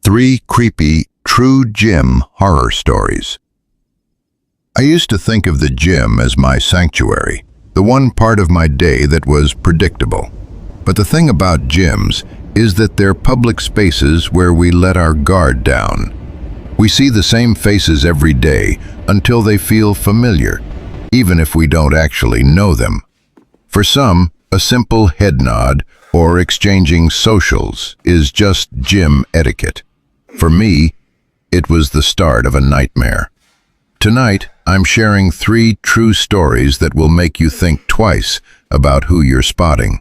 3 creepy, true gym horror stories. I used to think of the gym as my sanctuary, the one part of my day that was predictable. But the thing about gyms is that they're public spaces where we let our guard down. We see the same faces every day until they feel familiar, even if we don't actually know them. For some, a simple head nod or exchanging socials is just gym etiquette. For me, it was the start of a nightmare. Tonight, I'm sharing 3 true stories that will make you think twice about who you're spotting.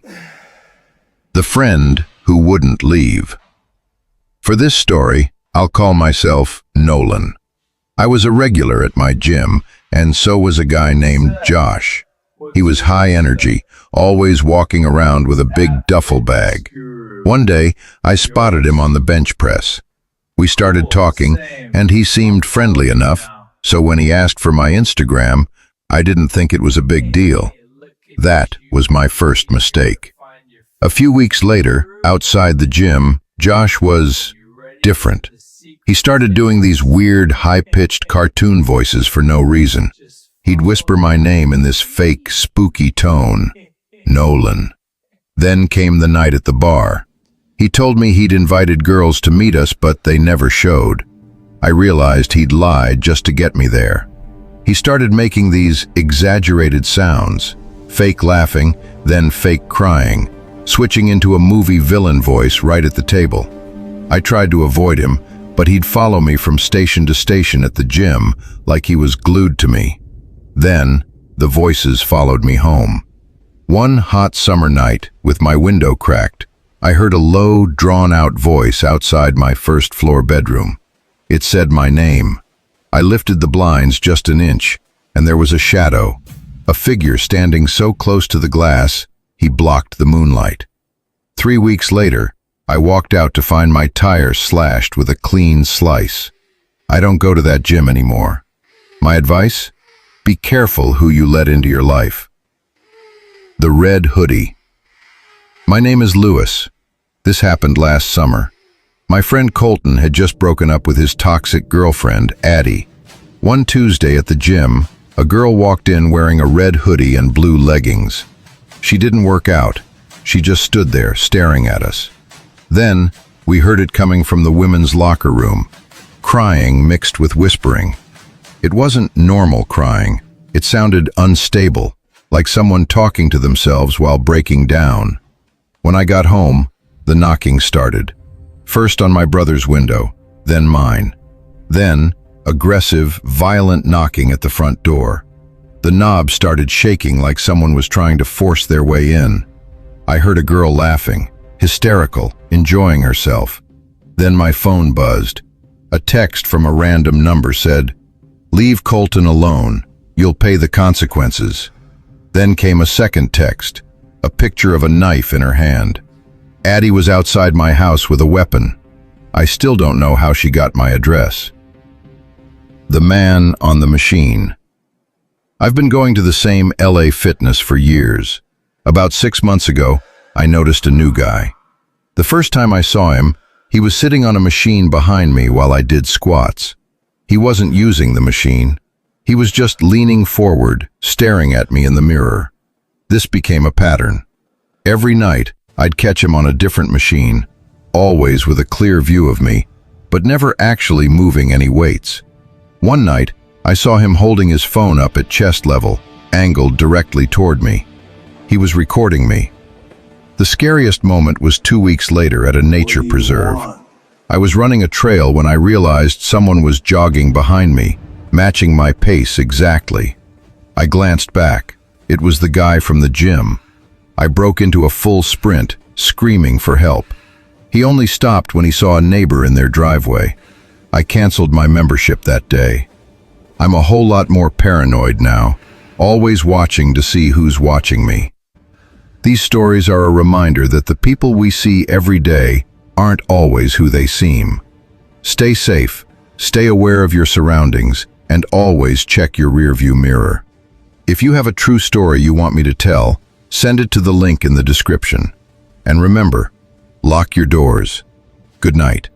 The friend who wouldn't leave. For this story, I'll call myself Nolan. I was a regular at my gym, and so was a guy named Josh. He was high energy, always walking around with a big duffel bag. One day, I spotted him on the bench press. We started talking, and he seemed friendly enough, so when he asked for my Instagram, I didn't think it was a big deal. That was my first mistake. A few weeks later, outside the gym, Josh was different. He started doing these weird, high-pitched cartoon voices for no reason. He'd whisper my name in this fake, spooky tone, Nolan. Then came the night at the bar. He told me he'd invited girls to meet us, but they never showed. I realized he'd lied just to get me there. He started making these exaggerated sounds, fake laughing, then fake crying, switching into a movie villain voice right at the table. I tried to avoid him, but he'd follow me from station to station at the gym like he was glued to me. Then, the voices followed me home. One hot summer night, with my window cracked, I heard a low, drawn-out voice outside my first-floor bedroom. It said my name. I lifted the blinds just an inch, and there was a shadow, a figure standing so close to the glass, he blocked the moonlight. 3 weeks later, I walked out to find my tire slashed with a clean slice. I don't go to that gym anymore. My advice? Be careful who you let into your life. The Red Hoodie. My name is Lewis. This happened last summer. My friend Colton had just broken up with his toxic girlfriend, Addie. One Tuesday at the gym, a girl walked in wearing a red hoodie and blue leggings. She didn't work out. She just stood there, staring at us. Then, we heard it coming from the women's locker room, crying mixed with whispering. It wasn't normal crying. It sounded unstable, like someone talking to themselves while breaking down. When I got home, the knocking started. First on my brother's window, then mine. Then, aggressive, violent knocking at the front door. The knob started shaking like someone was trying to force their way in. I heard a girl laughing, hysterical, enjoying herself. Then my phone buzzed. A text from a random number said, "Leave Colton alone. You'll pay the consequences." Then came a second text, a picture of a knife in her hand. Addie was outside my house with a weapon. I still don't know how she got my address. The man on the machine. I've been going to the same LA Fitness for years. About 6 months ago, I noticed a new guy. The first time I saw him, he was sitting on a machine behind me while I did squats. He wasn't using the machine. He was just leaning forward, staring at me in the mirror. This became a pattern. Every night, I'd catch him on a different machine, always with a clear view of me, but never actually moving any weights. One night, I saw him holding his phone up at chest level, angled directly toward me. He was recording me. The scariest moment was 2 weeks later at a nature preserve. I was running a trail when I realized someone was jogging behind me, matching my pace exactly. I glanced back. It was the guy from the gym. I broke into a full sprint, screaming for help. He only stopped when he saw a neighbor in their driveway. I canceled my membership that day. I'm a whole lot more paranoid now, always watching to see who's watching me. These stories are a reminder that the people we see every day aren't always who they seem. Stay safe, stay aware of your surroundings, and always check your rearview mirror. If you have a true story you want me to tell, send it to the link in the description. And remember, lock your doors. Good night.